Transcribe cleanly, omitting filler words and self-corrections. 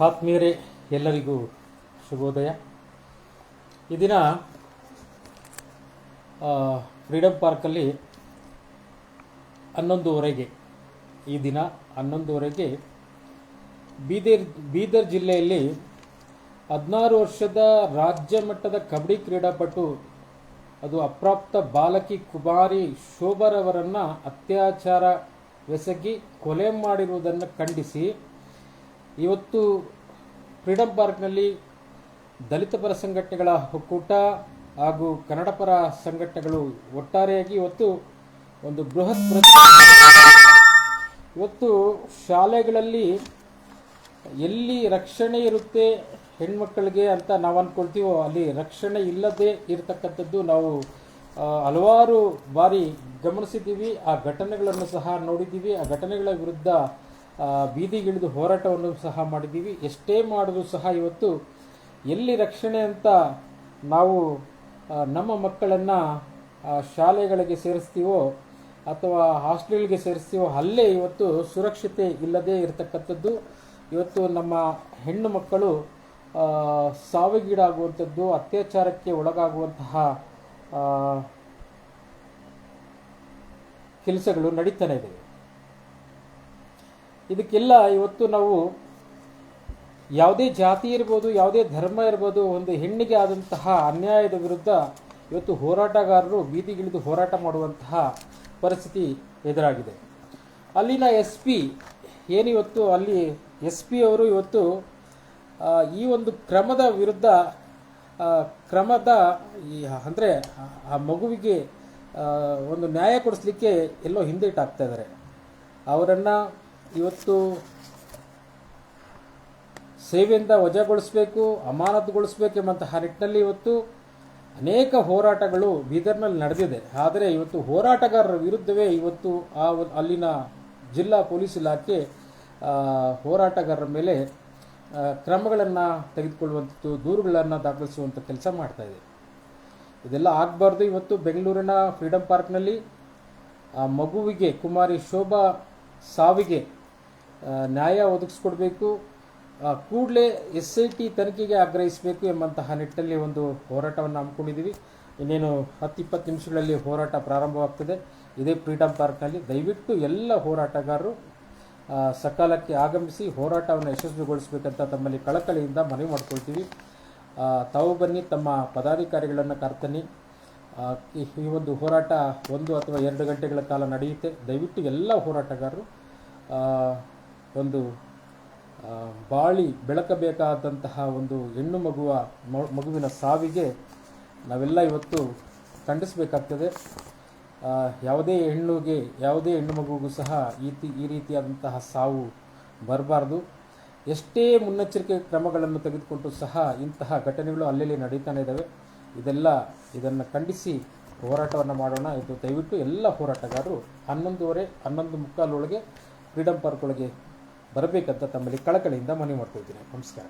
ಆತ್ಮೀಯರೇ, ಎಲ್ಲರಿಗೂ ಶುಭೋದಯ. ಈ ದಿನ ಫ್ರೀಡಮ್ ಪಾರ್ಕಲ್ಲಿ 11:30 ಈ ದಿನ 11:30 ಬೀದರ್ ಜಿಲ್ಲೆಯಲ್ಲಿ 16 ವರ್ಷದ ರಾಜ್ಯ ಮಟ್ಟದ ಕಬಡ್ಡಿ ಕ್ರೀಡಾಪಟು, ಅದು ಅಪ್ರಾಪ್ತ ಬಾಲಕಿ ಕುಮಾರಿ ಶೋಭರವರನ್ನು ಅತ್ಯಾಚಾರವೆಸಗಿ ಕೊಲೆ ಮಾಡಿರುವುದನ್ನು ಖಂಡಿಸಿ ಇವತ್ತು ಫ್ರೀಡಮ್ ಪಾರ್ಕ್ನಲ್ಲಿ ದಲಿತ ಪರ ಸಂಘಟನೆಗಳ ಒಕ್ಕೂಟ ಹಾಗೂ ಕನ್ನಡ ಪರ ಸಂಘಟನೆಗಳು ಒಟ್ಟಾರೆಯಾಗಿ ಇವತ್ತು ಒಂದು ಬೃಹತ್ ಇವತ್ತು ಶಾಲೆಗಳಲ್ಲಿ ಎಲ್ಲಿ ರಕ್ಷಣೆ ಇರುತ್ತೆ ಹೆಣ್ಮಕ್ಕಳಿಗೆ ಅಂತ ನಾವು ಅಂದ್ಕೊಳ್ತೀವೋ ಅಲ್ಲಿ ರಕ್ಷಣೆ ಇಲ್ಲದೆ ಇರತಕ್ಕಂಥದ್ದು ನಾವು ಹಲವಾರು ಬಾರಿ ಗಮನಿಸಿದ್ದೀವಿ. ಆ ಘಟನೆಗಳನ್ನು ಸಹ ನೋಡಿದ್ದೀವಿ. ಆ ಘಟನೆಗಳ ವಿರುದ್ಧ ಬೀದಿಗಿಳಿದು ಹೋರಾಟವನ್ನು ಸಹ ಮಾಡಿದ್ದೀವಿ. ಎಷ್ಟೇ ಮಾಡಿದ್ರೂ ಸಹ ಇವತ್ತು ಎಲ್ಲಿ ರಕ್ಷಣೆ ಅಂತ ನಾವು ನಮ್ಮ ಮಕ್ಕಳನ್ನು ಶಾಲೆಗಳಿಗೆ ಸೇರಿಸ್ತೀವೋ ಅಥವಾ ಹಾಸ್ಟೆಲ್ಗೆ ಸೇರಿಸ್ತೀವೋ ಅಲ್ಲೇ ಇವತ್ತು ಸುರಕ್ಷತೆ ಇಲ್ಲದೆ ಇರತಕ್ಕಂಥದ್ದು. ಇವತ್ತು ನಮ್ಮ ಹೆಣ್ಣು ಮಕ್ಕಳು ಸಾವಿಗೀಡಾಗುವಂಥದ್ದು, ಅತ್ಯಾಚಾರಕ್ಕೆ ಒಳಗಾಗುವಂತಹ ಕೆಲಸಗಳು ನಡೀತಾನೆ ಇದೆ. ಇದಕ್ಕೆಲ್ಲ ಇವತ್ತು ನಾವು ಯಾವುದೇ ಜಾತಿ ಇರ್ಬೋದು, ಯಾವುದೇ ಧರ್ಮ ಇರ್ಬೋದು, ಒಂದು ಹೆಣ್ಣಿಗೆ ಆದಂತಹ ಅನ್ಯಾಯದ ವಿರುದ್ಧ ಇವತ್ತು ಹೋರಾಟಗಾರರು ಬೀದಿಗಿಳಿದು ಹೋರಾಟ ಮಾಡುವಂತಹ ಪರಿಸ್ಥಿತಿ ಎದುರಾಗಿದೆ. ಅಲ್ಲಿನ SP ಏನಿವತ್ತು ಅಲ್ಲಿ SP ಅವರು ಇವತ್ತು ಈ ಒಂದು ಕ್ರಮದ ವಿರುದ್ಧ ಅಂದರೆ ಆ ಮಗುವಿಗೆ ಒಂದು ನ್ಯಾಯ ಕೊಡಿಸ್ಲಿಕ್ಕೆ ಎಲ್ಲೋ ಹಿಂದೇಟಾಗ್ತಾ ಇದ್ದಾರೆ. ಅವರನ್ನು ಇವತ್ತು ಸೇವೆಯಿಂದ ವಜಾಗೊಳಿಸಬೇಕು, ಅಮಾನತುಗೊಳಿಸಬೇಕೆಂಬಂತಹ ನಿಟ್ಟಿನಲ್ಲಿ ಇವತ್ತು ಅನೇಕ ಹೋರಾಟಗಳು ಬೀದರ್ನಲ್ಲಿ ನಡೆದಿದೆ. ಆದರೆ ಇವತ್ತು ಹೋರಾಟಗಾರರ ವಿರುದ್ಧವೇ ಇವತ್ತು ಅಲ್ಲಿನ ಜಿಲ್ಲಾ ಪೊಲೀಸ್ ಇಲಾಖೆ ಹೋರಾಟಗಾರರ ಮೇಲೆ ಕ್ರಮಗಳನ್ನು ತೆಗೆದುಕೊಳ್ಳುವಂಥದ್ದು, ದೂರುಗಳನ್ನು ದಾಖಲಿಸುವಂಥ ಕೆಲಸ ಮಾಡ್ತಾ ಇದೆ. ಇದೆಲ್ಲ ಆಗಬಾರ್ದು. ಇವತ್ತು ಬೆಂಗಳೂರಿನ ಫ್ರೀಡಮ್ ಪಾರ್ಕ್ನಲ್ಲಿ ಆ ಮಗುವಿಗೆ, ಕುಮಾರಿ ಶೋಭಾ ಸಾವಿಗೆ ನ್ಯಾಯ ಒದಗಿಸ್ಕೊಡ್ಬೇಕು, ಕೂಡಲೇ SIT ತನಿಖೆಗೆ ಆಗ್ರಹಿಸಬೇಕು ಎಂಬಂತಹ ನಿಟ್ಟಿನಲ್ಲಿ ಒಂದು ಹೋರಾಟವನ್ನು ಹಮ್ಮಿಕೊಂಡಿದ್ದೀವಿ. ಇನ್ನೇನು 10-20 ನಿಮಿಷಗಳಲ್ಲಿ ಹೋರಾಟ ಪ್ರಾರಂಭವಾಗ್ತದೆ ಇದೇ ಫ್ರೀಡಮ್ ಪಾರ್ಕ್ನಲ್ಲಿ. ದಯವಿಟ್ಟು ಎಲ್ಲ ಹೋರಾಟಗಾರರು ಸಕಾಲಕ್ಕೆ ಆಗಮಿಸಿ ಹೋರಾಟವನ್ನು ಯಶಸ್ವಿಗೊಳಿಸಬೇಕಂತ ತಮ್ಮಲ್ಲಿ ಕಳಕಳಿಯಿಂದ ಮನವಿ ಮಾಡ್ಕೊಳ್ತೀವಿ. ತಾವು ಬನ್ನಿ, ತಮ್ಮ ಪದಾಧಿಕಾರಿಗಳನ್ನು ಕರ್ತನ್ನಿ. ಈ ಒಂದು ಹೋರಾಟ 1 ಅಥವಾ 2 ಗಂಟೆಗಳ ಕಾಲ ನಡೆಯುತ್ತೆ. ದಯವಿಟ್ಟು ಎಲ್ಲ ಹೋರಾಟಗಾರರು ಒಂದು ಬಾಳಿ ಬೆಳಕಬೇಕಾದಂತಹ ಒಂದು ಹೆಣ್ಣು ಮಗುವಿನ ಸಾವಿಗೆ ನಾವೆಲ್ಲ ಇವತ್ತು ಖಂಡಿಸಬೇಕಾಗ್ತದೆ. ಯಾವುದೇ ಹೆಣ್ಣು ಮಗುವಿಗೂ ಸಹ ಈ ರೀತಿಯಾದಂತಹ ಸಾವು ಬರಬಾರ್ದು. ಎಷ್ಟೇ ಮುನ್ನೆಚ್ಚರಿಕೆ ಕ್ರಮಗಳನ್ನು ತೆಗೆದುಕೊಂಡು ಸಹ ಇಂತಹ ಘಟನೆಗಳು ಅಲ್ಲಲ್ಲಿ ನಡೀತಾನೆ ಇದ್ದಾವೆ. ಇದನ್ನು ಖಂಡಿಸಿ ಹೋರಾಟವನ್ನು ಮಾಡೋಣ. ಇದು ದಯವಿಟ್ಟು ಎಲ್ಲ ಹೋರಾಟಗಾರರು 11:30 ಒಳಗೆ ಫ್ರೀಡಮ್ ಪಾರ್ಕ್ ಒಳಗೆ ಬರಬೇಕಂತ ತಮ್ಮಲ್ಲಿ ಕಳಕಳಿಯಿಂದ ಮನವಿ ಮಾಡ್ಕೊಳ್ತೀನಿ. ನಮಸ್ಕಾರ.